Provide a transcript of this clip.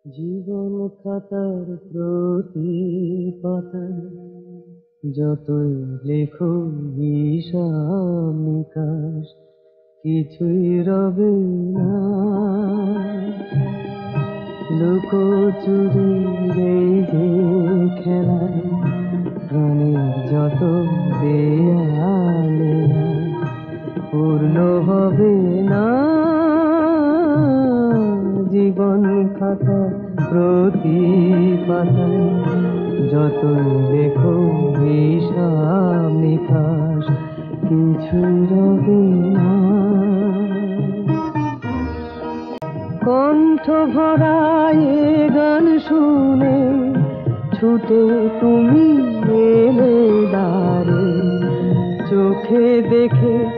জীবন খাতার প্রতি পাতায় যতই লেখো হিসাব নিকাশ কিছুই রবে না। লুকোচুরি এই যে খেলায় প্রাণের যত দেয়ালে পূর্ণ হবে না। জীবন খাতা প্রতি পাতায় যতই লেখো হিসাব নিকাশ কিছুই রবে না। কণ্ঠ ভরা এ গান শুনে ছুটে তুমি এলে দ্বারে, চোখে দেখে